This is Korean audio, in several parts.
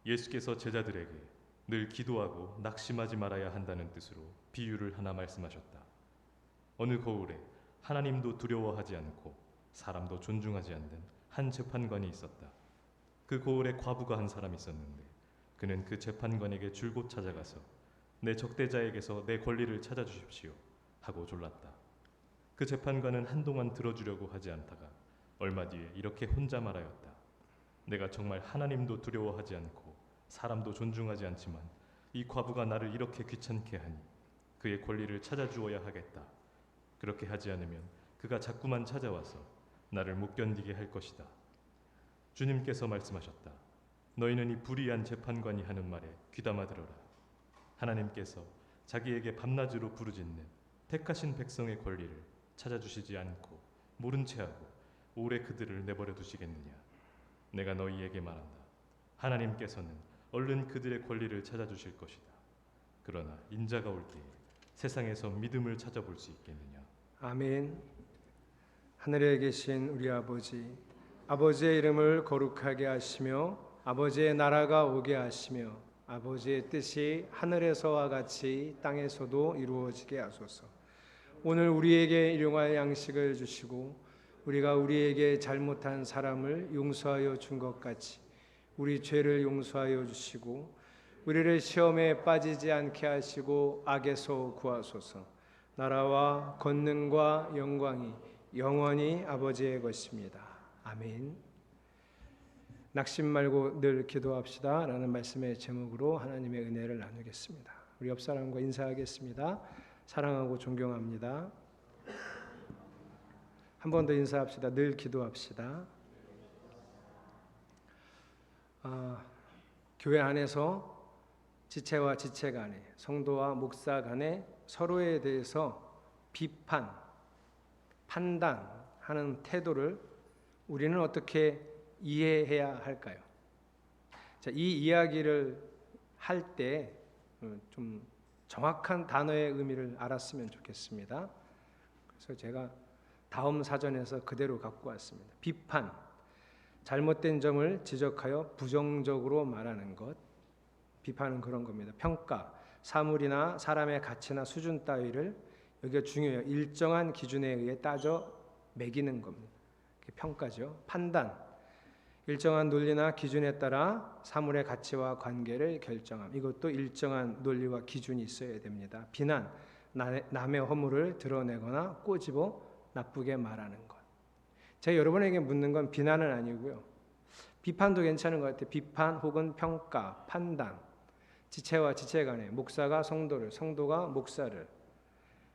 예수께서 제자들에게 늘 기도하고 낙심하지 말아야 한다는 뜻으로 비유를 하나 말씀하셨다. 어느 거울에 하나님도 두려워하지 않고 사람도 존중하지 않는 한 재판관이 있었다. 그 고을에 과부가 한 사람이 있었는데 그는 그 재판관에게 줄곧 찾아가서 내 적대자에게서 내 권리를 찾아주십시오 하고 졸랐다. 그 재판관은 한동안 들어주려고 하지 않다가 얼마 뒤에 이렇게 혼자 말하였다. 내가 정말 하나님도 두려워하지 않고 사람도 존중하지 않지만 이 과부가 나를 이렇게 귀찮게 하니 그의 권리를 찾아주어야 하겠다. 그렇게 하지 않으면 그가 자꾸만 찾아와서 나를 못 견디게 할 것이다. 주님께서 말씀하셨다. 너희는 이 불의한 재판관이 하는 말에 귀담아 들어라. 하나님께서 자기에게 밤낮으로 부르짖는 택하신 백성의 권리를 찾아주시지 않고 모른 채하고 오래 그들을 내버려 두시겠느냐. 내가 너희에게 말한다. 하나님께서는 얼른 그들의 권리를 찾아주실 것이다. 그러나 인자가 올 때에 세상에서 믿음을 찾아볼 수 있겠느냐. 아멘. 하늘에 계신 우리 아버지, 아버지의 이름을 거룩하게 하시며 아버지의 나라가 오게 하시며 아버지의 뜻이 하늘에서와 같이 땅에서도 이루어지게 하소서. 오늘 우리에게 일용할 양식을 주시고 우리가 우리에게 잘못한 사람을 용서하여 준 것 같이 우리 죄를 용서하여 주시고 우리를 시험에 빠지지 않게 하시고 악에서 구하소서. 나라와 권능과 영광이 영원히 아버지의 것입니다. 아멘. 낙심 말고 늘 기도합시다 라는 말씀의 제목으로 하나님의 은혜를 나누겠습니다. 우리 옆 사람과 인사하겠습니다. 사랑하고 존경합니다. 한 번 더 인사합시다. 늘 기도합시다. 교회 안에서 지체와 지체 간에, 성도와 목사 간에 서로에 대해서 비판, 판단하는 태도를 우리는 어떻게 이해해야 할까요? 자, 이 이야기를 할 때 좀 정확한 단어의 의미를 알았으면 좋겠습니다. 그래서 제가 다음 사전에서 그대로 갖고 왔습니다. 비판, 잘못된 점을 지적하여 부정적으로 말하는 것. 비판은 그런 겁니다. 평가, 사물이나 사람의 가치나 수준 따위를 여기가 중요해요. 일정한 기준에 의해 따져 매기는 겁니다. 그게 평가죠. 판단, 일정한 논리나 기준에 따라 사물의 가치와 관계를 결정함. 이것도 일정한 논리와 기준이 있어야 됩니다. 비난, 남의 허물을 드러내거나 꼬집어 나쁘게 말하는 것. 제가 여러분에게 묻는 건 비난은 아니고요. 비판도 괜찮은 것 같아요. 비판 혹은 평가, 판단. 지체와 지체 간에 목사가 성도를, 성도가 목사를.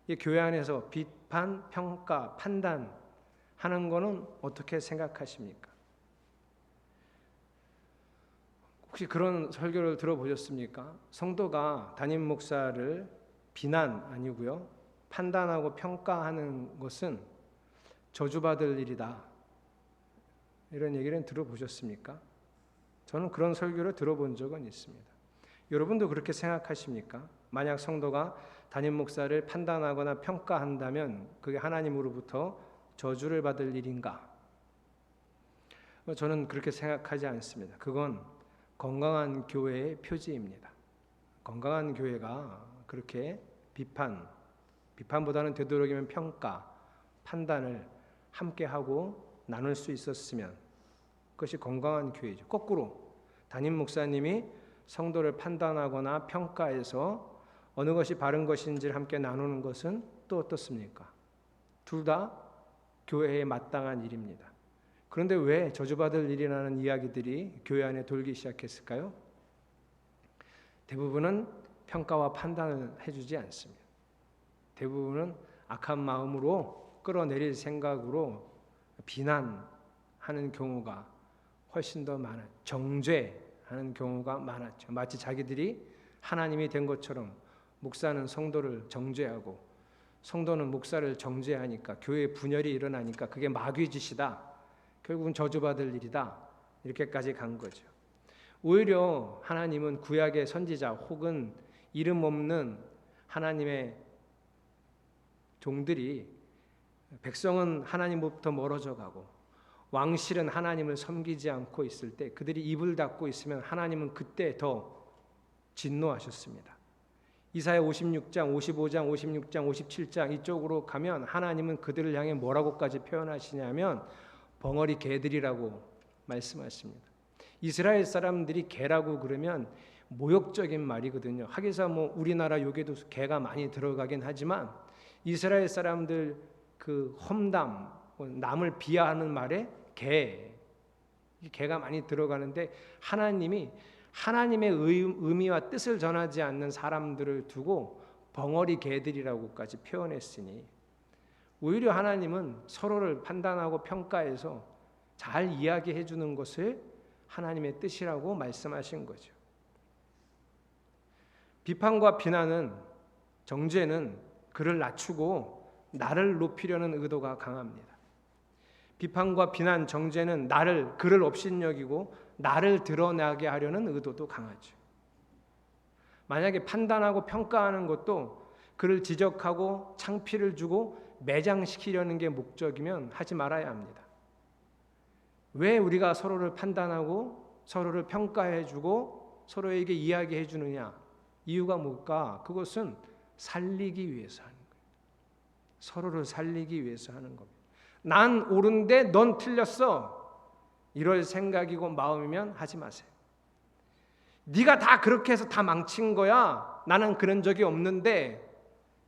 이 교회 안에서 비판, 평가, 판단 하는 거는 어떻게 생각하십니까? 혹시 그런 설교를 들어보셨습니까? 성도가 담임 목사를 비난 아니고요. 판단하고 평가하는 것은 저주받을 일이다. 이런 얘기를 들어보셨습니까? 저는 그런 설교를 들어본 적은 있습니다. 여러분도 그렇게 생각하십니까? 만약 성도가 담임 목사를 판단하거나 평가한다면 그게 하나님으로부터 저주를 받을 일인가? 저는 그렇게 생각하지 않습니다. 그건 건강한 교회의 표지입니다. 건강한 교회가 그렇게 비판보다는 되도록이면 평가, 판단을 함께하고 나눌 수 있었으면 그것이 건강한 교회죠. 거꾸로 담임 목사님이 성도를 판단하거나 평가해서 어느 것이 바른 것인지를 함께 나누는 것은 또 어떻습니까? 둘 다 교회에 마땅한 일입니다. 그런데 왜 저주받을 일이라는 이야기들이 교회 안에 돌기 시작했을까요? 대부분은 평가와 판단을 해주지 않습니다. 대부분은 악한 마음으로 끌어내릴 생각으로 비난하는 경우가 훨씬 더 많아요. 정죄하는 경우가 많았죠. 마치 자기들이 하나님이 된 것처럼 목사는 성도를 정죄하고 성도는 목사를 정죄하니까 교회에 분열이 일어나니까 그게 마귀짓이다. 결국은 저주받을 일이다. 이렇게까지 간 거죠. 오히려 하나님은 구약의 선지자 혹은 이름 없는 하나님의 종들이 백성은 하나님부터 멀어져 가고 왕실은 하나님을 섬기지 않고 있을 때, 그들이 입을 닫고 있으면 하나님은 그때 더 진노하셨습니다. 이사야 56장, 55장, 56장, 57장 이쪽으로 가면 하나님은 그들을 향해 뭐라고까지 표현하시냐면 벙어리 개들이라고 말씀하십니다. 이스라엘 사람들이 개라고 그러면 모욕적인 말이거든요. 하기사 뭐 우리나라 욕에도 개가 많이 들어가긴 하지만 이스라엘 사람들 그 험담, 남을 비하하는 말에 개가 많이 들어가는데 하나님이 하나님의 의미와 뜻을 전하지 않는 사람들을 두고 벙어리 개들이라고까지 표현했으니 오히려 하나님은 서로를 판단하고 평가해서 잘 이야기해 주는 것을 하나님의 뜻이라고 말씀하신 거죠. 비판과 비난은, 정죄는 그를 낮추고 나를 높이려는 의도가 강합니다. 비판과 비난, 정죄는 그를 업신여기고 나를 드러나게 하려는 의도도 강하죠. 만약에 판단하고 평가하는 것도 그를 지적하고 창피를 주고 매장시키려는 게 목적이면 하지 말아야 합니다. 왜 우리가 서로를 판단하고 서로를 평가해 주고 서로에게 이야기해 주느냐? 이유가 뭘까? 그것은 살리기 위해서 하는 거예요. 서로를 살리기 위해서 하는 겁니다. 난 옳은데 넌 틀렸어. 이럴 생각이고 마음이면 하지 마세요. 네가 다 그렇게 해서 다 망친 거야. 나는 그런 적이 없는데,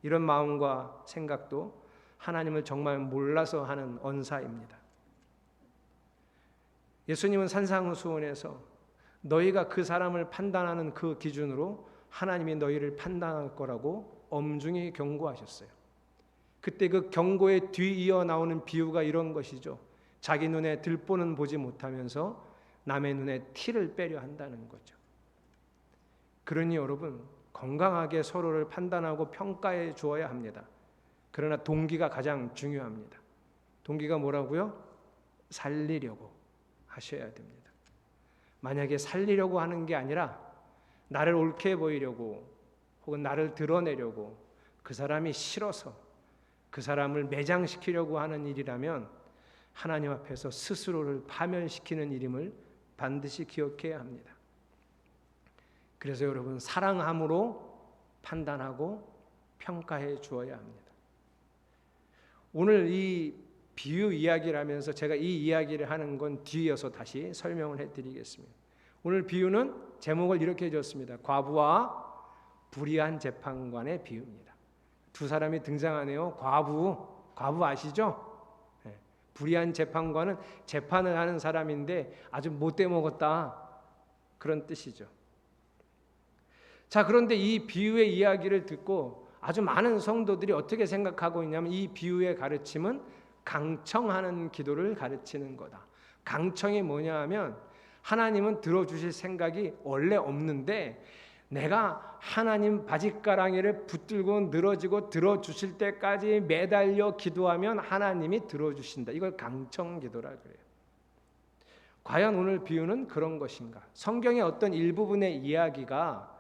이런 마음과 생각도 하나님을 정말 몰라서 하는 언사입니다. 예수님은 산상수훈에서 너희가 그 사람을 판단하는 그 기준으로 하나님이 너희를 판단할 거라고 엄중히 경고하셨어요. 그때 그 경고에 뒤이어 나오는 비유가 이런 것이죠. 자기 눈에 들보는 보지 못하면서 남의 눈에 티를 빼려 한다는 거죠. 그러니 여러분, 건강하게 서로를 판단하고 평가해 주어야 합니다. 그러나 동기가 가장 중요합니다. 동기가 뭐라고요? 살리려고 하셔야 됩니다. 만약에 살리려고 하는 게 아니라 나를 옳게 보이려고 혹은 나를 드러내려고 그 사람이 싫어서 그 사람을 매장시키려고 하는 일이라면 하나님 앞에서 스스로를 파멸시키는 일임을 반드시 기억해야 합니다. 그래서 여러분, 사랑함으로 판단하고 평가해 주어야 합니다. 오늘 이 비유 이야기를 하면서 제가 이 이야기를 하는 건 뒤이어서 다시 설명을 해드리겠습니다. 오늘 비유는 제목을 이렇게 줬습니다. 과부와 불의한 재판관의 비유입니다. 두 사람이 등장하네요. 과부 아시죠? 네. 불의한 재판관은 재판을 하는 사람인데 아주 못돼 먹었다, 그런 뜻이죠. 자, 그런데 이 비유의 이야기를 듣고 아주 많은 성도들이 어떻게 생각하고 있냐면 이 비유의 가르침은 강청하는 기도를 가르치는 거다. 강청이 뭐냐 하면 하나님은 들어주실 생각이 원래 없는데 내가 하나님 바짓가랑이를 붙들고 늘어지고 들어주실 때까지 매달려 기도하면 하나님이 들어주신다. 이걸 강청기도라 그래요. 과연 오늘 비유는 그런 것인가? 성경의 어떤 일부분의 이야기가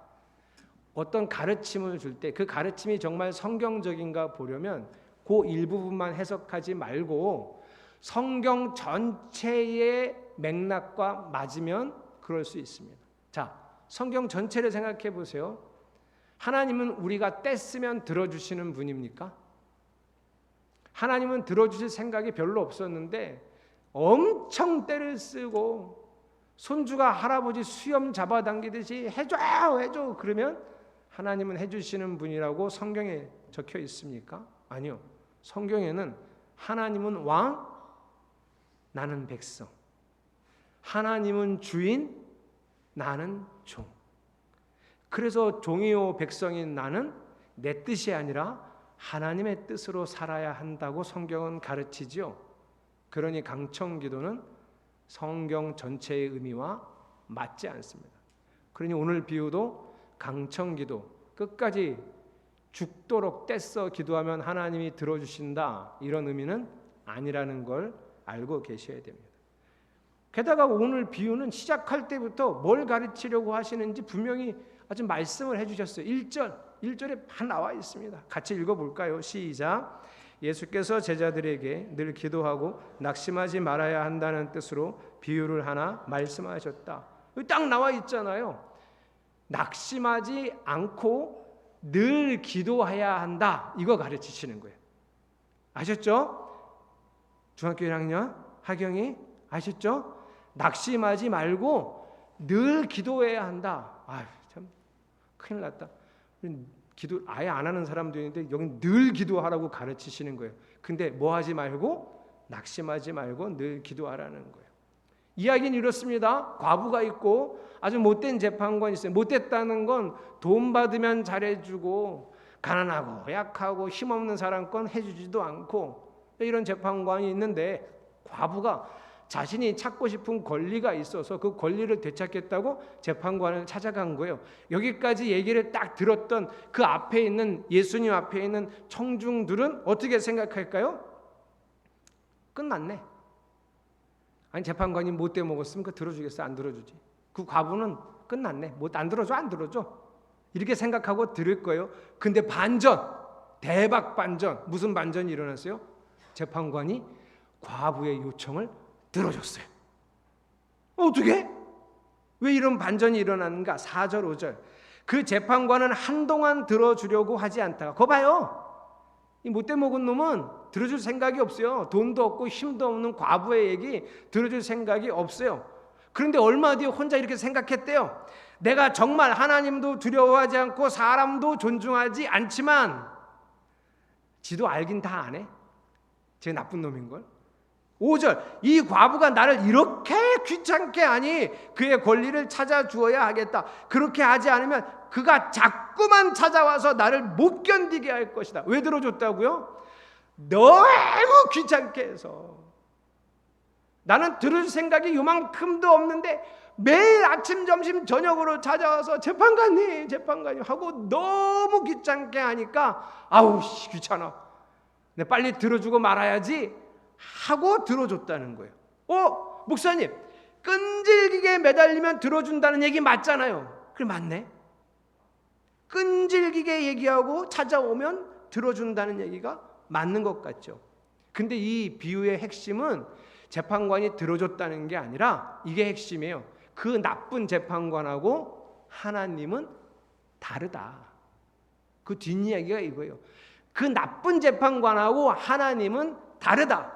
어떤 가르침을 줄 때 그 가르침이 정말 성경적인가 보려면 그 일부분만 해석하지 말고 성경 전체의 맥락과 맞으면 그럴 수 있습니다. 자, 성경 전체를 생각해 보세요. 하나님은 우리가 떼쓰면 들어주시는 분입니까? 하나님은 들어주실 생각이 별로 없었는데 엄청 떼를 쓰고 손주가 할아버지 수염 잡아당기듯이 해줘 그러면 하나님은 해주시는 분이라고 성경에 적혀 있습니까? 아니요. 성경에는 하나님은 왕, 나는 백성. 하나님은 주인, 나는 종. 그래서 종이요 백성인 나는 내 뜻이 아니라 하나님의 뜻으로 살아야 한다고 성경은 가르치지요. 그러니 강청기도는 성경 전체의 의미와 맞지 않습니다. 그러니 오늘 비유도 강청기도, 끝까지 죽도록 떼써 기도하면 하나님이 들어주신다, 이런 의미는 아니라는 걸 알고 계셔야 됩니다. 게다가 오늘 비유는 시작할 때부터 뭘 가르치려고 하시는지 분명히 아주 말씀을 해주셨어요. 1절에 다 나와 있습니다. 같이 읽어볼까요? 시작. 예수께서 제자들에게 늘 기도하고 낙심하지 말아야 한다는 뜻으로 비유를 하나 말씀하셨다. 여기 딱 나와 있잖아요. 낙심하지 않고 늘 기도해야 한다. 이거 가르치시는 거예요. 아셨죠? 중학교 1학년 하경이 아셨죠? 낙심하지 말고 늘 기도해야 한다. 아유, 참 큰일 났다. 기도 아예 안 하는 사람도 있는데 여기 늘 기도하라고 가르치시는 거예요. 근데 뭐 하지 말고 낙심하지 말고 늘 기도하라는 거예요. 이야기는 이렇습니다. 과부가 있고 아주 못된 재판관이 있어요. 못됐다는 건 돈 받으면 잘해주고 가난하고 약하고 힘없는 사람 건 해주지도 않고 이런 재판관이 있는데 과부가 자신이 찾고 싶은 권리가 있어서 그 권리를 되찾겠다고 재판관을 찾아간 거예요. 여기까지 얘기를 딱 들었던 그 앞에 있는 예수님 앞에 있는 청중들은 어떻게 생각할까요? 끝났네. 아니 재판관이 못돼 먹었으면 그 들어주겠어? 안 들어주지. 그 과부는 끝났네. 못 안 들어줘, 안 들어줘. 이렇게 생각하고 들을 거예요. 근데 반전, 대박 반전. 무슨 반전이 일어났어요? 재판관이 과부의 요청을 들어줬어요. 어떻게? 왜 이런 반전이 일어났는가? 4절 5절. 그 재판관은 한동안 들어주려고 하지 않다가 거 봐요. 이 못돼 먹은 놈은 들어줄 생각이 없어요. 돈도 없고 힘도 없는 과부의 얘기 들어줄 생각이 없어요. 그런데 얼마 뒤에 혼자 이렇게 생각했대요. 내가 정말 하나님도 두려워하지 않고 사람도 존중하지 않지만 지도 알긴 다 아네. 제 나쁜 놈인걸. 5절. 이 과부가 나를 이렇게 귀찮게 하니 그의 권리를 찾아주어야 하겠다. 그렇게 하지 않으면 그가 자꾸만 찾아와서 나를 못 견디게 할 것이다. 왜 들어줬다고요? 너무 귀찮게 해서. 나는 들을 생각이 요만큼도 없는데 매일 아침 점심 저녁으로 찾아와서 재판관님 하고 너무 귀찮게 하니까 아우 귀찮아. 내 빨리 들어주고 말아야지 하고 들어줬다는 거예요. 목사님 끈질기게 매달리면 들어준다는 얘기 맞잖아요. 그래 맞네. 끈질기게 얘기하고 찾아오면 들어준다는 얘기가 맞는 것 같죠. 근데 이 비유의 핵심은 재판관이 들어줬다는 게 아니라 이게 핵심이에요. 그 나쁜 재판관하고 하나님은 다르다. 그 뒷이야기가 이거예요. 그 나쁜 재판관하고 하나님은 다르다.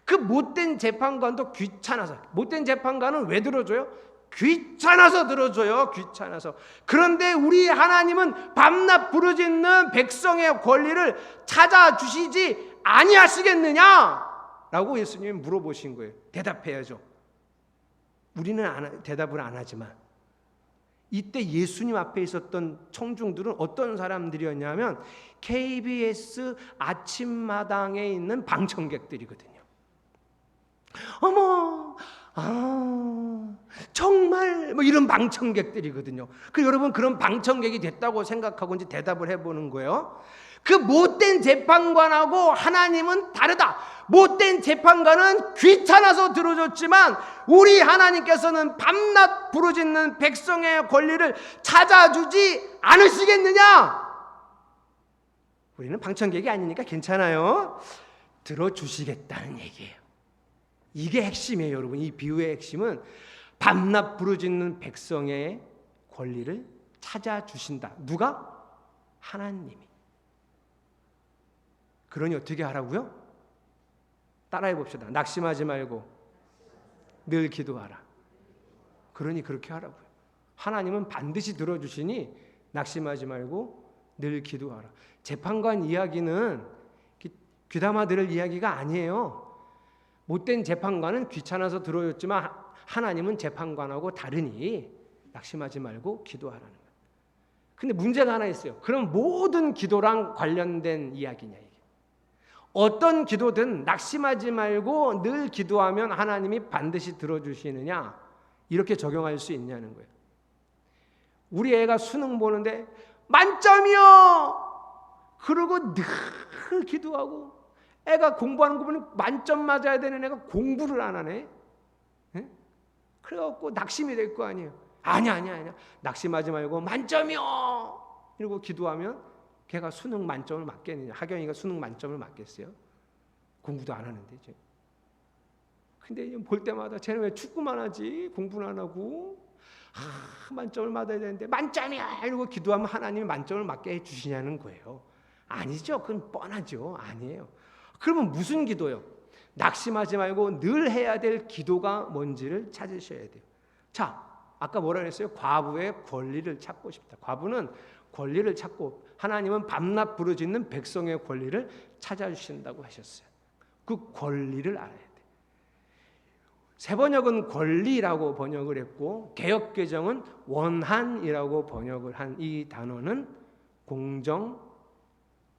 그 못된 재판관도 귀찮아서. 못된 재판관은 왜 들어줘요? 귀찮아서 들어줘요. 귀찮아서. 그런데 우리 하나님은 밤낮 부르짖는 백성의 권리를 찾아주시지 아니하시겠느냐? 라고 예수님이 물어보신 거예요. 대답해야죠. 우리는 대답을 안 하지만 이때 예수님 앞에 있었던 청중들은 어떤 사람들이었냐면 KBS 아침마당에 있는 방청객들이거든요. 어머, 정말 뭐 이런 방청객들이거든요. 여러분 그런 방청객이 됐다고 생각하고 이제 대답을 해보는 거예요. 그 못된 재판관하고 하나님은 다르다. 못된 재판관은 귀찮아서 들어줬지만 우리 하나님께서는 밤낮 부르짖는 백성의 권리를 찾아주지 않으시겠느냐? 우리는 방청객이 아니니까 괜찮아요. 들어주시겠다는 얘기예요. 이게 핵심이에요, 여러분. 이 비유의 핵심은 밤낮 부르짖는 백성의 권리를 찾아주신다. 누가? 하나님이. 그러니 어떻게 하라고요? 따라해 봅시다. 낙심하지 말고 늘 기도하라. 그러니 그렇게 하라고요. 하나님은 반드시 들어주시니 낙심하지 말고 늘 기도하라. 재판관 이야기는 귀담아 들을 이야기가 아니에요. 못된 재판관은 귀찮아서 들어줬지만 하나님은 재판관하고 다르니 낙심하지 말고 기도하라는 거예요. 근데 문제가 하나 있어요. 그럼 모든 기도랑 관련된 이야기냐 이게. 어떤 기도든 낙심하지 말고 늘 기도하면 하나님이 반드시 들어주시느냐 이렇게 적용할 수 있냐는 거예요. 우리 애가 수능 보는데 만점이요. 그러고 늘 기도하고 애가 공부하는 거 보면 만점 맞아야 되는 애가 공부를 안 하네. 에? 그래갖고 낙심이 될 거 아니에요. 아니야. 낙심하지 말고 만점이요. 이러고 기도하면 걔가 수능 만점을 맞겠느냐? 하경이가 수능 만점을 맞겠어요? 공부도 안 하는데 이제. 근데 볼 때마다 쟤는 왜 축구만 하지? 공부는 안 하고. 만점을 맞아야 되는데 만점이야! 이러고 기도하면 하나님이 만점을 맞게 해주시냐는 거예요. 아니죠. 그건 뻔하죠. 아니에요. 그러면 무슨 기도요? 낙심하지 말고 늘 해야 될 기도가 뭔지를 찾으셔야 돼요. 자, 아까 뭐라 그랬어요? 과부의 권리를 찾고 싶다. 과부는 권리를 찾고 하나님은 밤낮 부르짖는 백성의 권리를 찾아주신다고 하셨어요. 그 권리를 알아야 돼요. 새번역은 권리라고 번역을 했고 개역개정은 원한이라고 번역을 한 이 단어는 공정,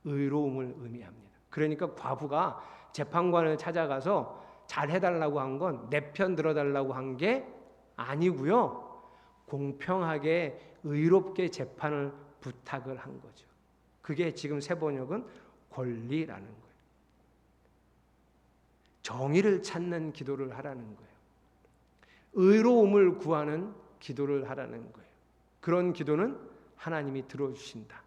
의로움을 의미합니다. 그러니까 과부가 재판관을 찾아가서 잘 해달라고 한 건 내 편 들어달라고 한 게 아니고요. 공평하게 의롭게 재판을 부탁을 한 거죠. 그게 지금 새번역은 권리라는 거예요. 정의를 찾는 기도를 하라는 거예요. 의로움을 구하는 기도를 하라는 거예요. 그런 기도는 하나님이 들어주신다.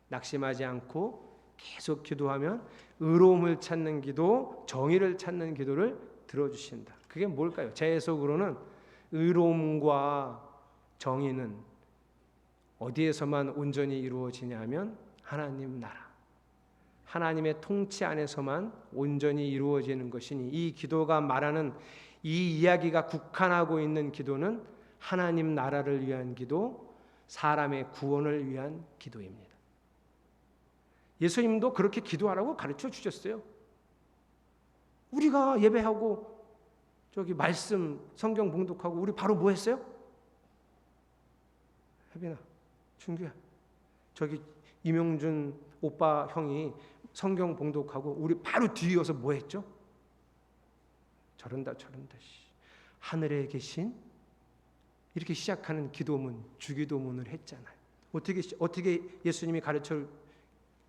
낙심하지 않고 계속 기도하면 의로움을 찾는 기도, 정의를 찾는 기도를 들어주신다. 그게 뭘까요? 제 해석으로는 의로움과 정의는 어디에서만 온전히 이루어지냐면 하나님 나라, 하나님의 통치 안에서만 온전히 이루어지는 것이니 이 기도가 말하는 이 이야기가 국한하고 있는 기도는 하나님 나라를 위한 기도, 사람의 구원을 위한 기도입니다. 예수님도 그렇게 기도하라고 가르쳐 주셨어요. 우리가 예배하고 저기 말씀 성경 봉독하고 우리 바로 뭐 했어요? 혜빈아, 준규야, 저기 이명준 오빠 형이 성경 봉독하고 우리 바로 뒤이어서 뭐 했죠? 저런다. 하늘에 계신 이렇게 시작하는 기도문, 주기도문을 했잖아요. 어떻게 예수님이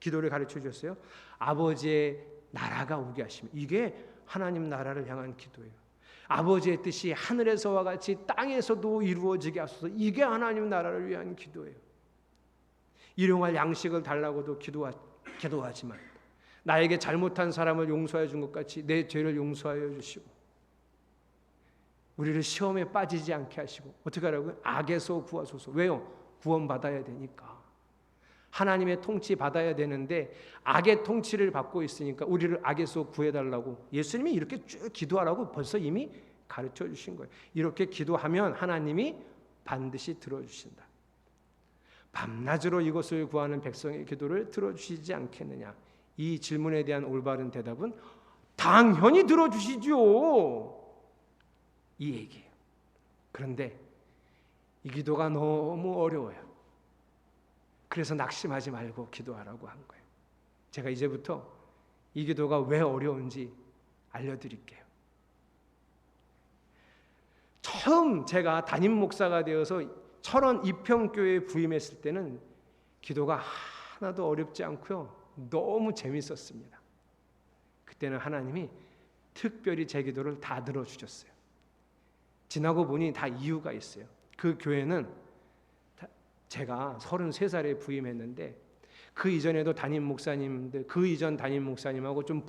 기도를 가르쳐 주셨어요? 아버지의 나라가 오게 하시면, 이게 하나님 나라를 향한 기도예요. 아버지의 뜻이 하늘에서와 같이 땅에서도 이루어지게 하소서. 이게 하나님 나라를 위한 기도예요. 일용할 양식을 달라고도 기도하지만 나에게 잘못한 사람을 용서해 준 것 같이 내 죄를 용서하여 주시고 우리를 시험에 빠지지 않게 하시고 어떻게 하라고요? 악에서 구하소서. 왜요? 구원받아야 되니까. 하나님의 통치 받아야 되는데 악의 통치를 받고 있으니까 우리를 악에서 구해달라고 예수님이 이렇게 쭉 기도하라고 벌써 이미 가르쳐 주신 거예요. 이렇게 기도하면 하나님이 반드시 들어주신다. 밤낮으로 이것을 구하는 백성의 기도를 들어주시지 않겠느냐. 이 질문에 대한 올바른 대답은 당연히 들어주시죠. 이 얘기예요. 그런데 이 기도가 너무 어려워요. 그래서 낙심하지 말고 기도하라고 한 거예요. 제가 이제부터 이 기도가 왜 어려운지 알려드릴게요. 처음 제가 담임 목사가 되어서 철원 이평교회에 부임했을 때는 기도가 하나도 어렵지 않고요. 너무 재밌었습니다. 그때는 하나님이 특별히 제 기도를 다 들어주셨어요. 지나고 보니 다 이유가 있어요. 그 교회는 제가 33살에 부임했는데 그 이전에도 담임 목사님들, 그 이전 담임 목사님하고 좀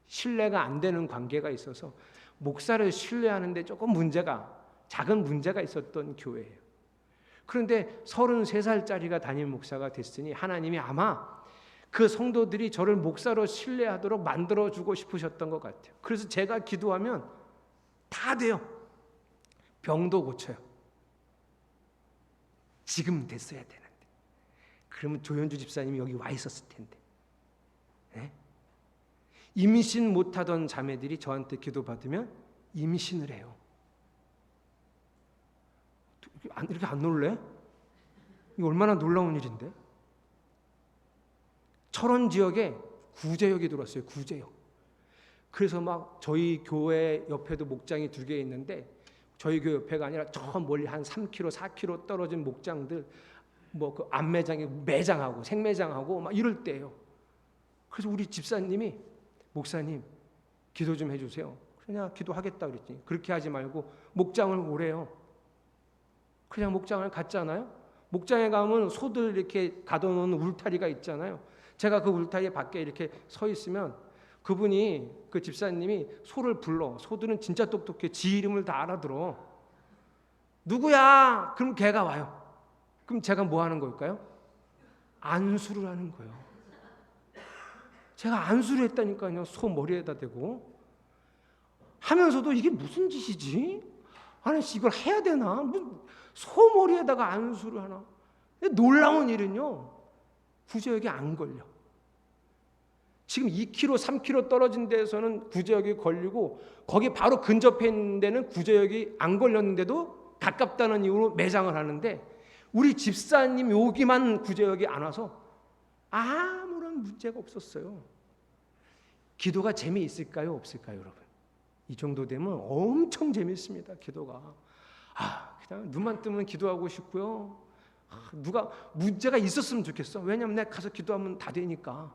신뢰가 안 되는 관계가 있어서 목사를 신뢰하는데 조금 작은 문제가 있었던 교회예요. 그런데 33살짜리가 담임 목사가 됐으니 하나님이 아마 그 성도들이 저를 목사로 신뢰하도록 만들어주고 싶으셨던 것 같아요. 그래서 제가 기도하면 다 돼요. 병도 고쳐요. 지금 됐어야 되는데. 그러면 조현주 집사님이 여기 와 있었을 텐데. 네? 임신 못하던 자매들이 저한테 기도받으면 임신을 해요. 이렇게 안 놀래? 이거 얼마나 놀라운 일인데? 철원 지역에 구제역이 들어왔어요. 구제역. 그래서 막 저희 교회 옆에도 목장이 2개 있는데 저희 교회 옆에가 아니라 저 멀리 한 3km, 4km 떨어진 목장들 뭐 그 안매장에 매장하고 생매장하고 막 이럴 때예요. 그래서 우리 집사님이 목사님 기도 좀 해주세요. 그냥 기도하겠다 그랬더니 그렇게 하지 말고 목장을 오래요. 그냥 목장을 갔잖아요. 목장에 가면 소들 이렇게 가둬놓은 울타리가 있잖아요. 제가 그 울타리 밖에 이렇게 서 있으면 그분이, 그 집사님이 소를 불러. 소들은 진짜 똑똑해. 지 이름을 다 알아들어. 누구야? 그럼 걔가 와요. 그럼 제가 뭐 하는 걸까요? 안수를 하는 거예요. 제가 안수를 했다니까요. 소 머리에다 대고. 하면서도 이게 무슨 짓이지? 아니 이걸 해야 되나? 소 머리에다가 안수를 하나? 놀라운 일은요, 구제역이 안 걸려. 지금 2km, 3km 떨어진 데서는 구제역이 걸리고 거기 바로 근접해 있는 데는 구제역이 안 걸렸는데도 가깝다는 이유로 매장을 하는데, 우리 집사님 여기만 구제역이 안 와서 아무런 문제가 없었어요. 기도가 재미있을까요? 없을까요, 여러분? 이 정도 되면 엄청 재밌습니다. 기도가. 그냥 눈만 뜨면 기도하고 싶고요. 누가 문제가 있었으면 좋겠어. 왜냐하면 내가 가서 기도하면 다 되니까.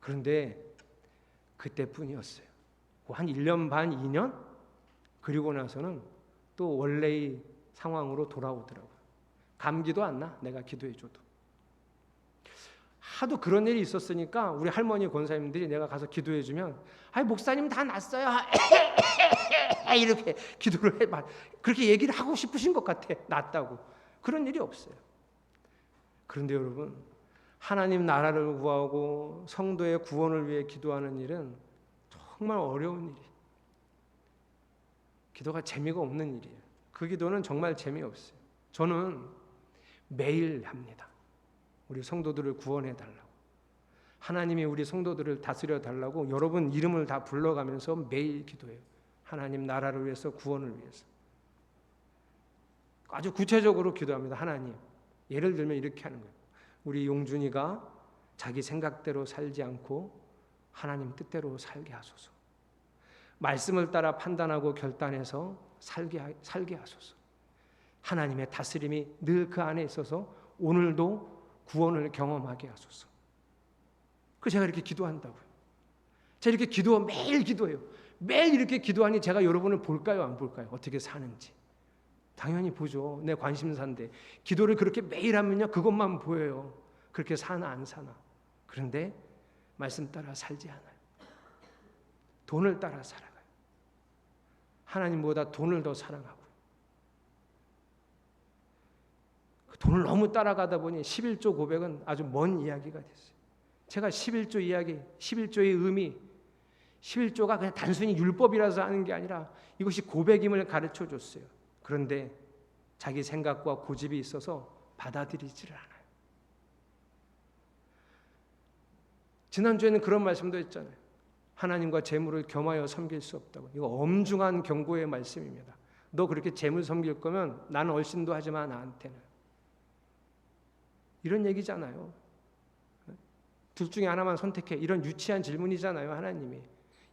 그런데 그때뿐이었어요. 한 1년 반, 2년? 그리고 나서는 또 원래의 상황으로 돌아오더라고요. 감기도 안 나, 내가 기도해줘도. 하도 그런 일이 있었으니까 우리 할머니 권사님들이 내가 가서 기도해주면, 목사님 다 났어요. 이렇게 기도를 해. 그렇게 얘기를 하고 싶으신 것 같아. 낫다고. 그런 일이 없어요. 그런데 여러분, 하나님 나라를 구하고 성도의 구원을 위해 기도하는 일은 정말 어려운 일이에요. 기도가 재미가 없는 일이에요. 그 기도는 정말 재미없어요. 저는 매일 합니다. 우리 성도들을 구원해 달라고. 하나님이 우리 성도들을 다스려 달라고 여러분 이름을 다 불러가면서 매일 기도해요. 하나님 나라를 위해서, 구원을 위해서. 아주 구체적으로 기도합니다. 하나님, 예를 들면 이렇게 하는 거예요. 우리 용준이가 자기 생각대로 살지 않고 하나님 뜻대로 살게 하소서. 말씀을 따라 판단하고 결단해서 살게 하소서. 하나님의 다스림이 늘 그 안에 있어서 오늘도 구원을 경험하게 하소서. 그래서 제가 이렇게 기도한다고요. 제가 이렇게 매일 기도해요. 매일 이렇게 기도하니 제가 여러분을 볼까요, 안 볼까요? 어떻게 사는지. 당연히 보죠. 내 관심사인데. 기도를 그렇게 매일 하면요, 그것만 보여요. 그렇게 사나 안 사나. 그런데 말씀 따라 살지 않아요. 돈을 따라 살아가요. 하나님보다 돈을 더 사랑하고. 돈을 너무 따라가다 보니 11조 고백은 아주 먼 이야기가 됐어요. 제가 11조 이야기, 11조의 의미, 11조가 그냥 단순히 율법이라서 하는 게 아니라 이것이 고백임을 가르쳐 줬어요. 그런데 자기 생각과 고집이 있어서 받아들이지를 않아요. 지난주에는 그런 말씀도 했잖아요. 하나님과 재물을 겸하여 섬길 수 없다고. 이거 엄중한 경고의 말씀입니다. 너 그렇게 재물 섬길 거면 나는 얼씬도 하지 마, 나한테는. 이런 얘기잖아요. 둘 중에 하나만 선택해. 이런 유치한 질문이잖아요, 하나님이.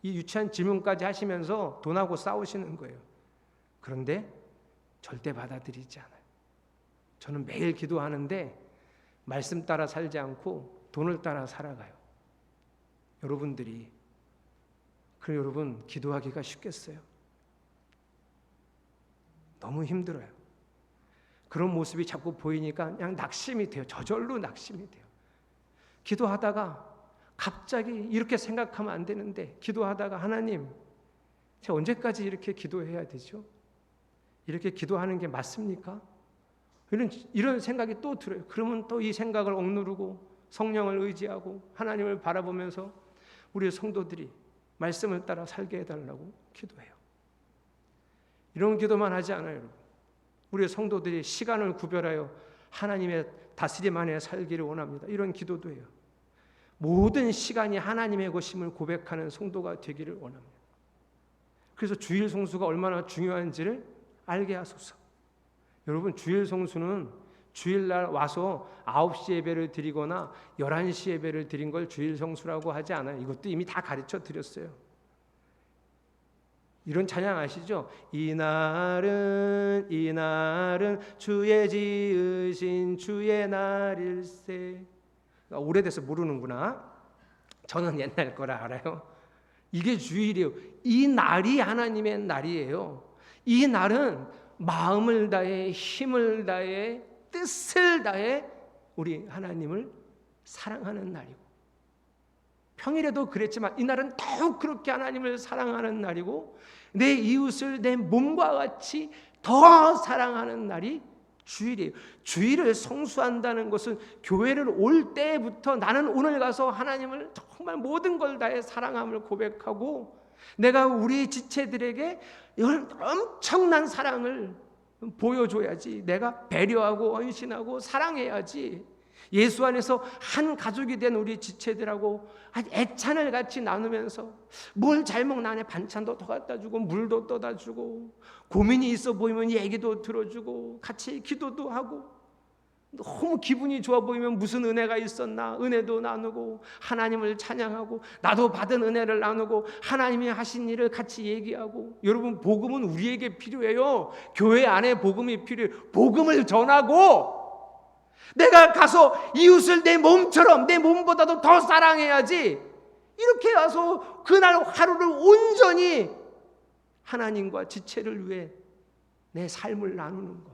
이 유치한 질문까지 하시면서 돈하고 싸우시는 거예요. 그런데 절대 받아들이지 않아요. 저는 매일 기도하는데 말씀 따라 살지 않고 돈을 따라 살아가요. 여러분들이, 그럼 여러분 기도하기가 쉽겠어요? 너무 힘들어요. 그런 모습이 자꾸 보이니까 그냥 낙심이 돼요. 저절로 낙심이 돼요. 기도하다가 갑자기 이렇게 생각하면 안 되는데, 기도하다가 하나님, 제가 언제까지 이렇게 기도해야 되죠? 이렇게 기도하는 게 맞습니까? 이런 생각이 또 들어요. 그러면 또 이 생각을 억누르고 성령을 의지하고 하나님을 바라보면서 우리 성도들이 말씀을 따라 살게 해달라고 기도해요. 이런 기도만 하지 않아요, 여러분. 우리 성도들이 시간을 구별하여 하나님의 다스림 안에 살기를 원합니다. 이런 기도도 해요. 모든 시간이 하나님의 것임을 고백하는 성도가 되기를 원합니다. 그래서 주일 성수가 얼마나 중요한지를 알게 하소서. 여러분, 주일 성수는 주일날 와서 9시 예배를 드리거나 11시 예배를 드린 걸 주일 성수라고 하지 않아요. 이것도 이미 다 가르쳐 드렸어요. 이런 찬양 아시죠? 이날은 주의 지으신 주의 날일세. 오래돼서 모르는구나. 저는 옛날 거라 알아요. 이게 주일이에요. 이 날이 하나님의 날이에요. 이 날은 마음을 다해 힘을 다해 뜻을 다해 우리 하나님을 사랑하는 날이고, 평일에도 그랬지만 이날은 더욱 그렇게 하나님을 사랑하는 날이고, 내 이웃을 내 몸과 같이 더 사랑하는 날이 주일이에요. 주일을 성수한다는 것은 교회를 올 때부터 나는 오늘 가서 하나님을 정말 모든 걸 다해 사랑함을 고백하고, 내가 우리 지체들에게 엄청난 사랑을 보여줘야지. 내가 배려하고 헌신하고 사랑해야지. 예수 안에서 한 가족이 된 우리 지체들하고 애찬을 같이 나누면서 뭘 잘 먹나 안에 반찬도 더 갖다 주고 물도 떠다 주고, 고민이 있어 보이면 얘기도 들어주고 같이 기도도 하고, 너무 기분이 좋아 보이면 무슨 은혜가 있었나 은혜도 나누고 하나님을 찬양하고 나도 받은 은혜를 나누고 하나님이 하신 일을 같이 얘기하고. 여러분, 복음은 우리에게 필요해요. 교회 안에 복음이 필요해요. 복음을 전하고 내가 가서 이웃을 내 몸처럼, 내 몸보다도 더 사랑해야지. 이렇게 가서 그날 하루를 온전히 하나님과 지체를 위해 내 삶을 나누는 것,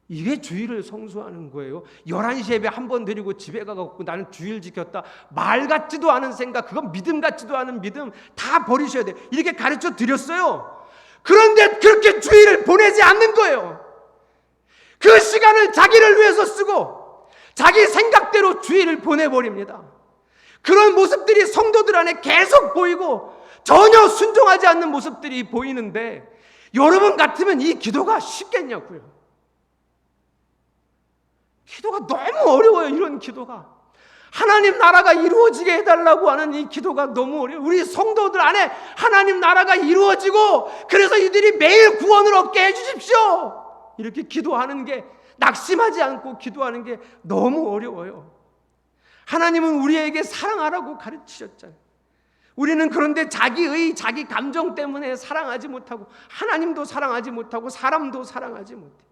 이게 주일을 성수하는 거예요. 11시 예배 한 번 드리고 집에 가갖고 나는 주일 지켰다, 말 같지도 않은 생각, 그건 믿음 같지도 않은 믿음, 다 버리셔야 돼요. 이렇게 가르쳐 드렸어요. 그런데 그렇게 주일을 보내지 않는 거예요. 그 시간을 자기를 위해서 쓰고 자기 생각대로 주일을 보내버립니다. 그런 모습들이 성도들 안에 계속 보이고 전혀 순종하지 않는 모습들이 보이는데, 여러분 같으면 이 기도가 쉽겠냐고요. 기도가 너무 어려워요. 이런 기도가, 하나님 나라가 이루어지게 해달라고 하는 이 기도가 너무 어려워요. 우리 성도들 안에 하나님 나라가 이루어지고 그래서 이들이 매일 구원을 얻게 해주십시오, 이렇게 기도하는 게, 낙심하지 않고 기도하는 게 너무 어려워요. 하나님은 우리에게 사랑하라고 가르치셨잖아요. 우리는 그런데 자기의 자기 감정 때문에 사랑하지 못하고, 하나님도 사랑하지 못하고 사람도 사랑하지 못해.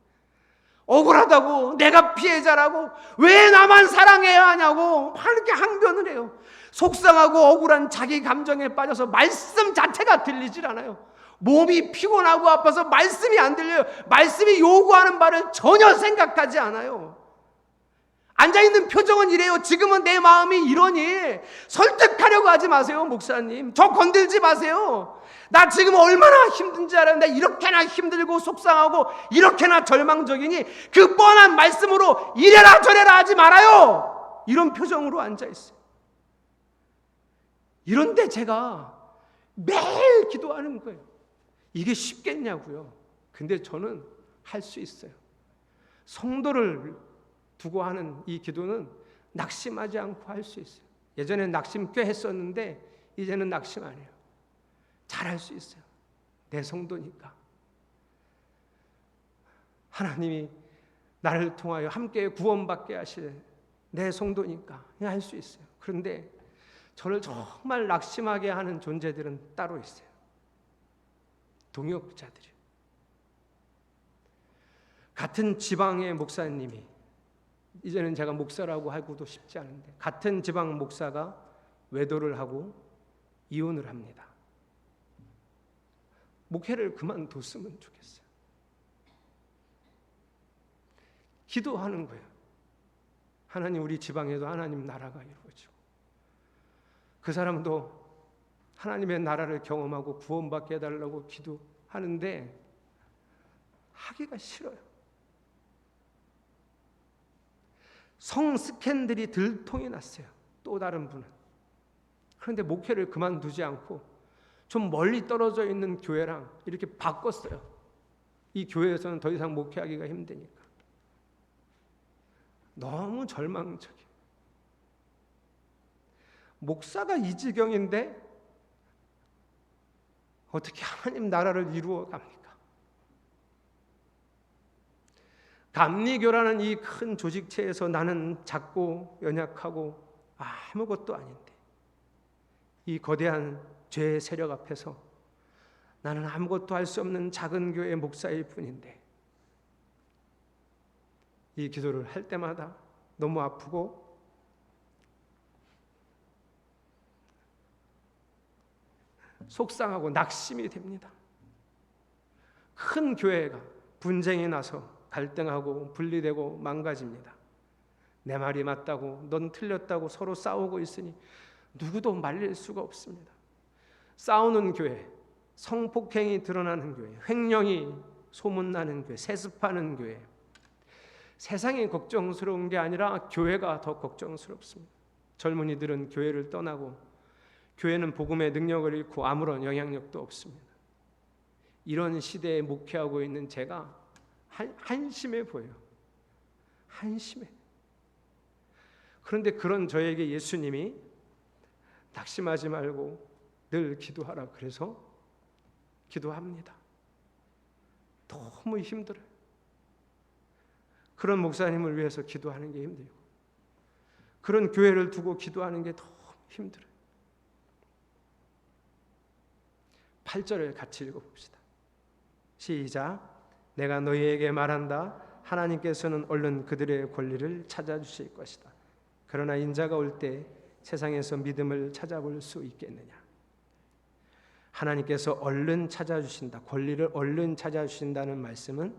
억울하다고, 내가 피해자라고, 왜 나만 사랑해야 하냐고 막 이렇게 항변을 해요. 속상하고 억울한 자기 감정에 빠져서 말씀 자체가 들리질 않아요. 몸이 피곤하고 아파서 말씀이 안 들려요. 말씀이 요구하는 바를 전혀 생각하지 않아요. 앉아있는 표정은 이래요. 지금은 내 마음이 이러니 설득하려고 하지 마세요. 목사님, 저 건들지 마세요. 나 지금 얼마나 힘든지 알아요. 나 이렇게나 힘들고 속상하고 이렇게나 절망적이니 그 뻔한 말씀으로 이래라 저래라 하지 말아요. 이런 표정으로 앉아있어요. 이런데 제가 매일 기도하는 거예요. 이게 쉽겠냐고요. 근데 저는 할 수 있어요. 성도를 두고 하는 이 기도는 낙심하지 않고 할 수 있어요. 예전엔 낙심 꽤 했었는데 이제는 낙심 안 해요. 잘할 수 있어요. 내 성도니까. 하나님이 나를 통하여 함께 구원받게 하실 내 성도니까 할 수 있어요. 그런데 저를 정말 낙심하게 하는 존재들은 따로 있어요. 동역자들이요. 같은 지방의 목사님이, 이제는 제가 목사라고 하고도 싶지 않은데, 같은 지방 목사가 외도를 하고 이혼을 합니다. 목회를 그만뒀으면 좋겠어요. 기도하는 거예요. 하나님, 우리 지방에도 하나님 나라가 이루어지고 그 사람도 하나님의 나라를 경험하고 구원받게 해달라고 기도하는데 하기가 싫어요. 성 스캔들이 들통이 났어요. 또 다른 분은. 그런데 목회를 그만두지 않고 좀 멀리 떨어져 있는 교회랑 이렇게 바꿨어요. 이 교회에서는 더 이상 목회하기가 힘드니까. 너무 절망적이에요. 목사가 이 지경인데 어떻게 하나님 나라를 이루어 갑니까? 감리교라는 이 큰 조직체에서 나는 작고 연약하고 아무것도 아닌데, 이 거대한 죄의 세력 앞에서 나는 아무것도 할 수 없는 작은 교회 목사일 뿐인데, 이 기도를 할 때마다 너무 아프고 속상하고 낙심이 됩니다. 큰 교회가 분쟁이 나서 갈등하고 분리되고 망가집니다. 내 말이 맞다고 넌 틀렸다고 서로 싸우고 있으니 누구도 말릴 수가 없습니다. 싸우는 교회, 성폭행이 드러나는 교회, 횡령이 소문나는 교회, 세습하는 교회. 세상이 걱정스러운 게 아니라 교회가 더 걱정스럽습니다. 젊은이들은 교회를 떠나고 교회는 복음의 능력을 잃고 아무런 영향력도 없습니다. 이런 시대에 목회하고 있는 제가 한심해 보여요. 한심해. 그런데 그런 저에게 예수님이 낙심하지 말고 늘 기도하라 그래서 기도합니다. 너무 힘들어요. 그런 목사님을 위해서 기도하는 게 힘들고 그런 교회를 두고 기도하는 게 너무 힘들어요. 8절을 같이 읽어봅시다. 시작. 내가 너희에게 말한다. 하나님께서는 얼른 그들의 권리를 찾아주실 것이다. 그러나 인자가 올 때 세상에서 믿음을 찾아볼 수 있겠느냐. 하나님께서 얼른 찾아주신다. 권리를 얼른 찾아주신다는 말씀은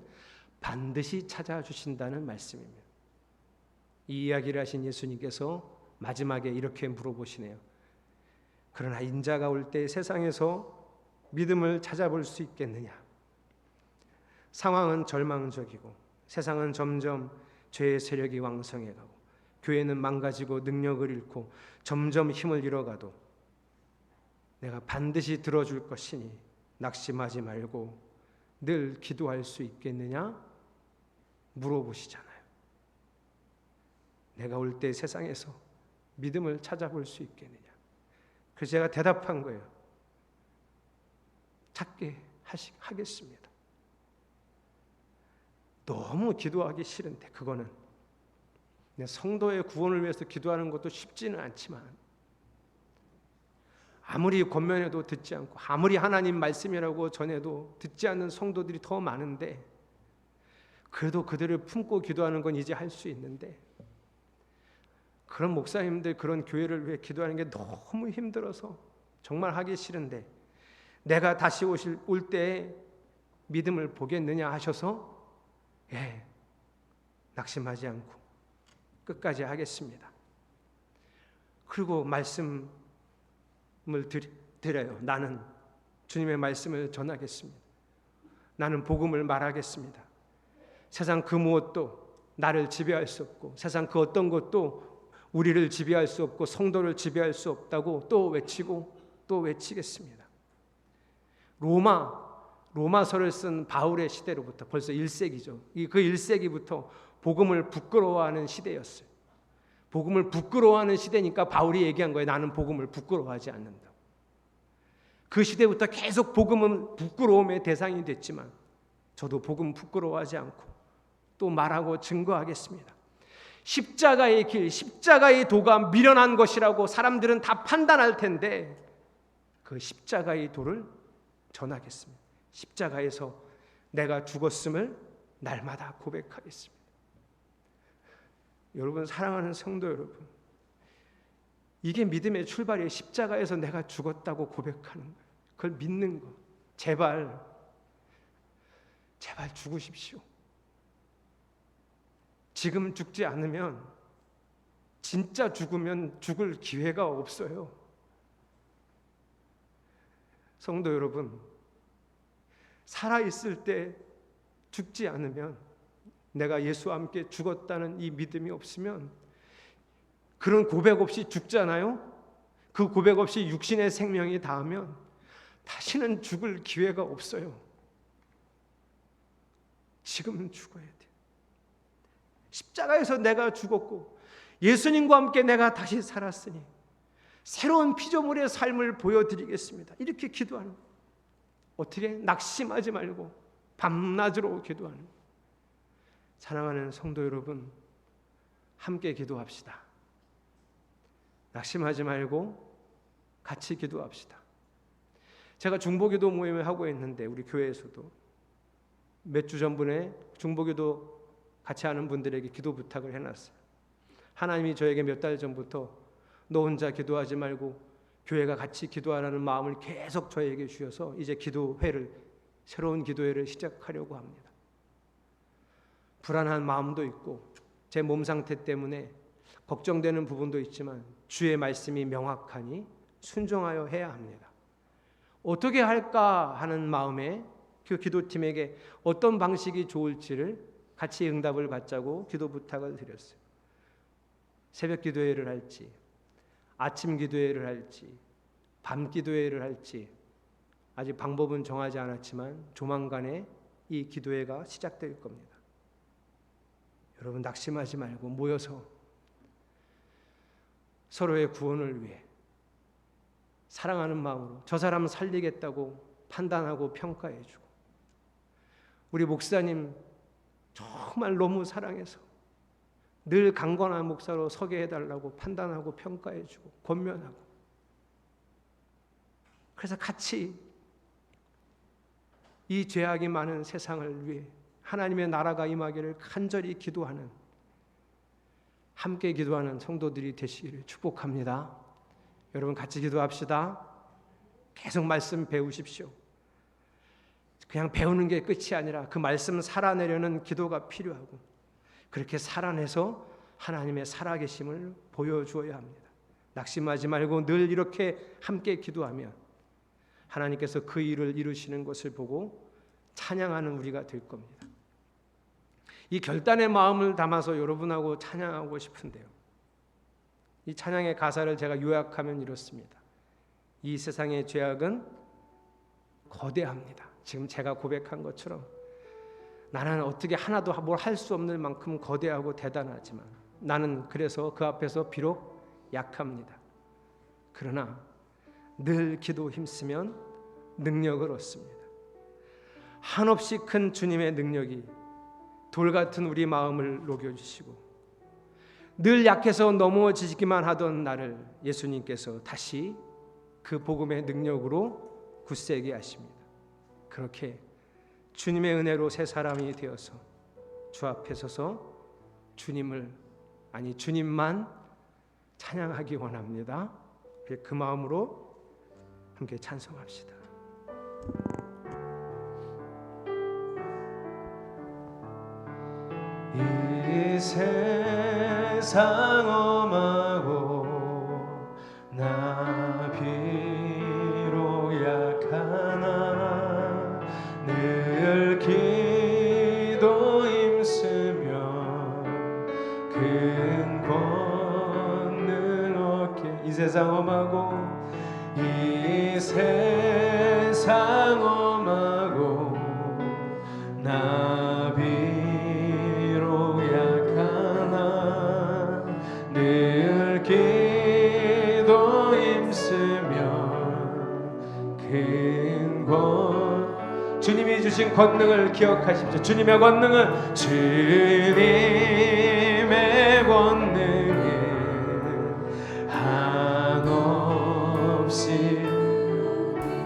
반드시 찾아주신다는 말씀입니다. 이 이야기를 하신 예수님께서 마지막에 이렇게 물어보시네요. 그러나 인자가 올 때 세상에서 믿음을 찾아볼 수 있겠느냐. 상황은 절망적이고 세상은 점점 죄의 세력이 왕성해가고 교회는 망가지고 능력을 잃고 점점 힘을 잃어가도 내가 반드시 들어줄 것이니 낙심하지 말고 늘 기도할 수 있겠느냐 물어보시잖아요. 내가 올 때 세상에서 믿음을 찾아볼 수 있겠느냐. 그래서 제가 대답한 거예요. 찾게 하겠습니다. 너무 기도하기 싫은데 그거는 성도의 구원을 위해서 기도하는 것도 쉽지는 않지만 아무리 권면해도 듣지 않고 아무리 하나님 말씀이라고 전해도 듣지 않는 성도들이 더 많은데 그래도 그들을 품고 기도하는 건 이제 할 수 있는데 그런 목사님들 그런 교회를 위해 기도하는 게 너무 힘들어서 정말 하기 싫은데 내가 다시 올 때에 믿음을 보겠느냐 하셔서 낙심하지 않고 끝까지 하겠습니다. 그리고 말씀을 드려요. 나는 주님의 말씀을 전하겠습니다. 나는 복음을 말하겠습니다. 세상 그 무엇도 나를 지배할 수 없고 세상 그 어떤 것도 우리를 지배할 수 없고 성도를 지배할 수 없다고 또 외치고 또 외치겠습니다. 로마서를 쓴 바울의 시대로부터 벌써 1세기죠. 그 1세기부터 복음을 부끄러워하는 시대였어요. 복음을 부끄러워하는 시대니까 바울이 얘기한 거예요. 나는 복음을 부끄러워하지 않는다. 그 시대부터 계속 복음은 부끄러움의 대상이 됐지만 저도 복음 부끄러워하지 않고 또 말하고 증거하겠습니다. 십자가의 길, 십자가의 도가 미련한 것이라고 사람들은 다 판단할 텐데 그 십자가의 도를 전하겠습니다. 십자가에서 내가 죽었음을 날마다 고백하겠습니다. 여러분, 사랑하는 성도 여러분, 이게 믿음의 출발이에요. 십자가에서 내가 죽었다고 고백하는 거예요. 그걸 믿는 거. 제발 죽으십시오. 지금 죽지 않으면 진짜 죽으면 죽을 기회가 없어요. 성도 여러분, 살아있을 때 죽지 않으면 내가 예수와 함께 죽었다는 이 믿음이 없으면 그런 고백 없이 죽잖아요. 그 고백 없이 육신의 생명이 닿으면 다시는 죽을 기회가 없어요. 지금은 죽어야 돼. 십자가에서 내가 죽었고 예수님과 함께 내가 다시 살았으니 새로운 피조물의 삶을 보여드리겠습니다. 이렇게 기도하는 거예요. 어떻게? 낙심하지 말고 밤낮으로 기도하는 거예요. 사랑하는 성도 여러분, 함께 기도합시다. 낙심하지 말고 같이 기도합시다. 제가 중보기도 모임을 하고 있는데 우리 교회에서도 몇 주 전분에 중보기도 같이 하는 분들에게 기도 부탁을 해놨어요. 하나님이 저에게 몇 달 전부터 너 혼자 기도하지 말고 교회가 같이 기도하라는 마음을 계속 저에게 주셔서 이제 기도회를, 새로운 기도회를 시작하려고 합니다. 불안한 마음도 있고 제 몸 상태 때문에 걱정되는 부분도 있지만 주의 말씀이 명확하니 순종하여 해야 합니다. 어떻게 할까 하는 마음에 그 기도팀에게 어떤 방식이 좋을지를 같이 응답을 받자고 기도 부탁을 드렸어요. 새벽 기도회를 할지, 아침 기도회를 할지, 밤 기도회를 할지 아직 방법은 정하지 않았지만 조만간에 이 기도회가 시작될 겁니다. 여러분 낙심하지 말고 모여서 서로의 구원을 위해 사랑하는 마음으로 저 사람 살리겠다고 판단하고 평가해주고, 우리 목사님 정말 너무 사랑해서 늘 강건한 목사로 서게 해달라고 판단하고 평가해주고 권면하고, 그래서 같이 이 죄악이 많은 세상을 위해 하나님의 나라가 임하기를 간절히 기도하는, 함께 기도하는 성도들이 되시기를 축복합니다. 여러분 같이 기도합시다. 계속 말씀 배우십시오. 그냥 배우는 게 끝이 아니라 그 말씀 살아내려는 기도가 필요하고, 그렇게 살아내서 하나님의 살아계심을 보여주어야 합니다. 낙심하지 말고 늘 이렇게 함께 기도하면 하나님께서 그 일을 이루시는 것을 보고 찬양하는 우리가 될 겁니다. 이 결단의 마음을 담아서 여러분하고 찬양하고 싶은데요, 이 찬양의 가사를 제가 요약하면 이렇습니다. 이 세상의 죄악은 거대합니다. 지금 제가 고백한 것처럼 나는 어떻게 하나도 뭘 할 수 없는 만큼 거대하고 대단하지만 나는 그래서 그 앞에서 비록 약합니다. 그러나 늘 기도 힘쓰면 능력을 얻습니다. 한없이 큰 주님의 능력이 돌 같은 우리 마음을 녹여주시고, 늘 약해서 넘어지기만 하던 나를 예수님께서 다시 그 복음의 능력으로 굳세게 하십니다. 그렇게 주님의 은혜로 새 사람이 되어서 주 앞에 서서 주님만 찬양하기 원합니다. 그 마음으로 함께 찬송합시다. 이 세상 엄하고 나 비록 약하나 늘 기도 힘쓰며 큰 권능 얻게. 이 세상 엄하고 이 세상 엄하고 나 비록 약하나 늘 기도 힘쓰며 큰 권. 주님이 주신 권능을 기억하십시오. 주님의 권능은 주님의 권능에 한없이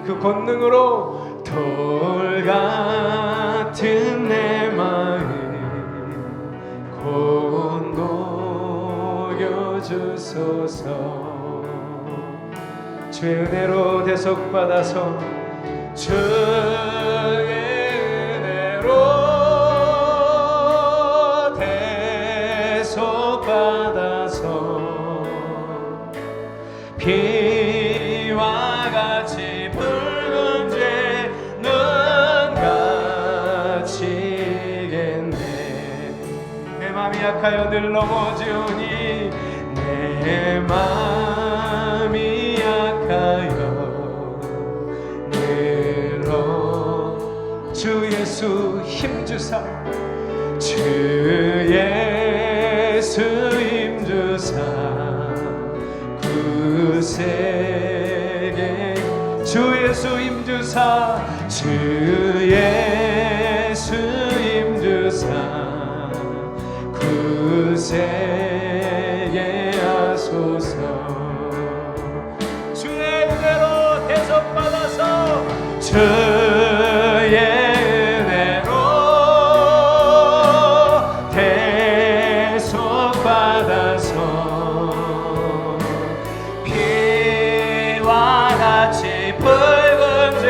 그 권능으로 돌 같은 내 마음 곧 녹여주소서. 주의 은혜로 대속받아서 주의 은혜로 대속받아서 피와 같이 붉은 죄 눈같이겠네. 내 맘이 약하여 늘 넘어지오니 내 맘이 약하여 주 예수 힘주사 주 예수 힘주사 구세게 주 예수 힘주사 주 예수 힘주사 구세게 하소서. 주의 은혜로 대속받아서 주의 은혜로 대속받아서 피와 같이 붉은 죄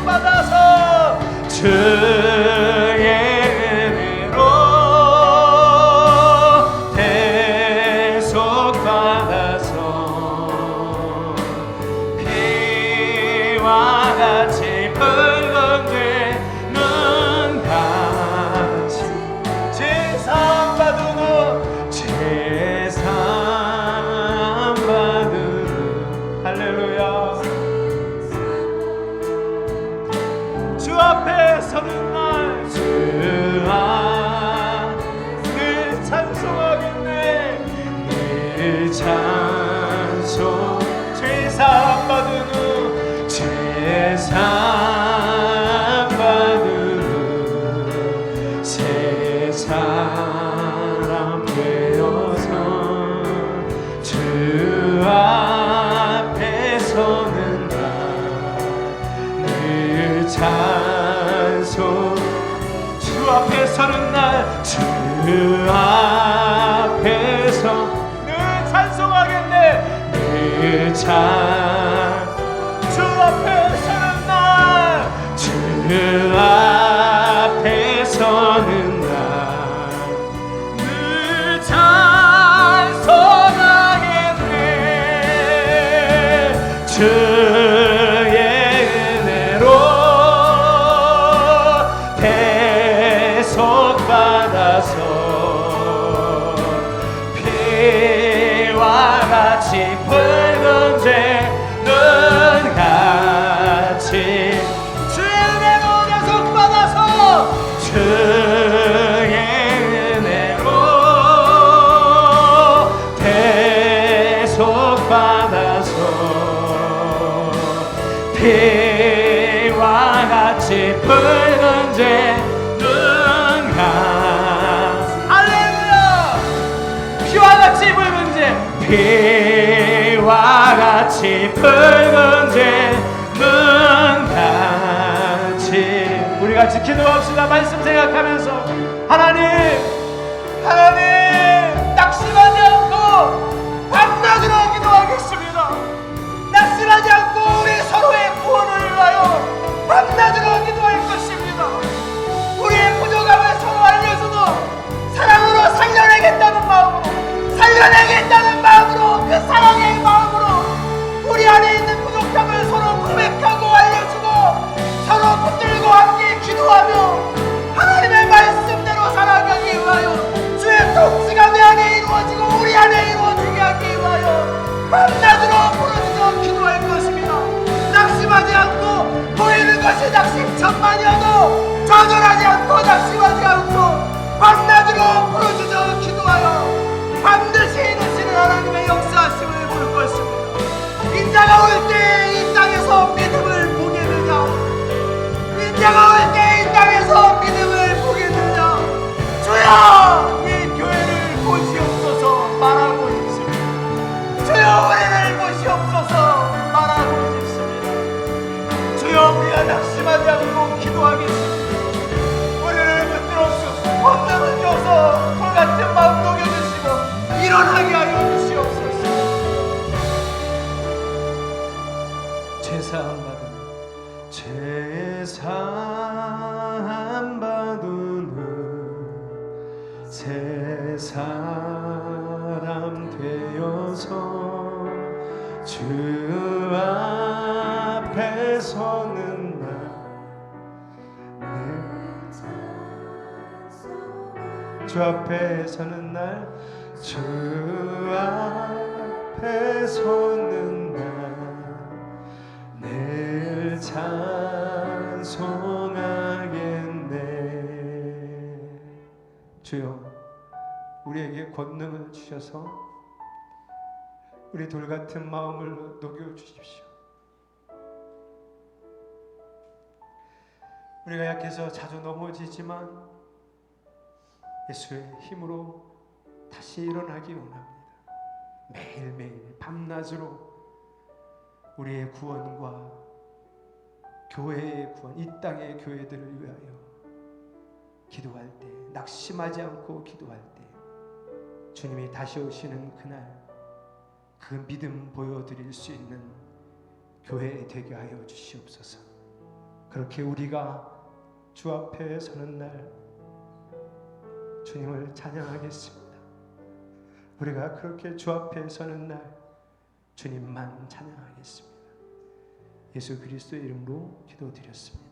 받아서 주의 은혜로 대속 받아서 피와 같이 붉은데 눈같이 제사 받으는 제사 받으는 할렐루야. 주 앞에 서는 날 주 앞을 찬송하겠네. 늘 찬송 제사 받으는 제사 받으는 새 사람 되어서 주 앞에 서는 날 찬송 주 앞에 서는 날 주 앞에서 늘 찬송하겠네. 늘 주 앞에 서는 날 주 앞에 서는 날 늘 찬송하겠네. 주의 받아서 피와 같이 붉은 죄 눈같이 주의 은혜로 대속 받아서 주의 은혜로 대속 받아서 피와 같이 붉은 죄 할렐루야. 피와 같이 붉은 죄 피와 같이 붉은 죄 눈같이 우리 같이 기도합시다. 말씀 생각하면서 하나님 낙심하지 않고 밤낮으로 기도하겠습니다. 낙심하지 않고 우리 서로의 구원을 위하여 밤낮으로 기도할 것입니다. 우리의 부족함을 서로 알려주고 사랑으로 살려내겠다는 마음으로 그 사랑의 마음으로 우리 안에 있는 부족함을 서로 고백하고 알려주고 서로 붙들고 함께 기도하며 하나님의 말씀대로 살아가기 위하여 주의 통치가 내 안에 이루어지고 우리 안에 이루어지게 하기 위하여 밤낮으로 부르짖어 기도할 것입니다. 낙심하지 않고 보이는 것이 낙심천만이어도 좌절하지 않고 낙심하지 않고 밤낮으로 부르짖어 기도하여 반드시 이루시는 하나님의 역사하심을 볼 것입니다. 인자가 올 때 이 땅에서 믿음을 보게 되냐, 인자가 올 때 이 땅에서 믿음을 보게 되냐. 주여 이 교회를 보시옵소서 말하고 있습니다. 주여 우리를 보시옵소서 말하고 있습니다. 주여 우리가 낙심하지 않고 기도하겠습니다. 우리를 붙들어주소서 권능을 줘서 돌같은 마음 녹여주시고 일어나게 하여 주시옵소서. 제사함 받으는 새 사람 되어서 주 앞에 서는 날 주 앞에 서는 날 주 앞에 서는 날 늘 찬송하겠네. 주여 우리에게 권능을 주셔서 우리 돌같은 마음을 녹여주십시오. 우리가 약해서 자주 넘어지지만 예수의 힘으로 다시 일어나기 원합니다. 매일매일 밤낮으로 우리의 구원과 교회의 구원, 이 땅의 교회들을 위하여 기도할 때, 낙심하지 않고 기도할 때 주님이 다시 오시는 그날 그 믿음 보여드릴 수 있는 교회 되게 하여 주시옵소서. 그렇게 우리가 주 앞에 서는 날 주님을 찬양하겠습니다. 우리가 그렇게 주 앞에 서는 날 주님만 찬양하겠습니다. 예수 그리스도의 이름으로 기도드렸습니다.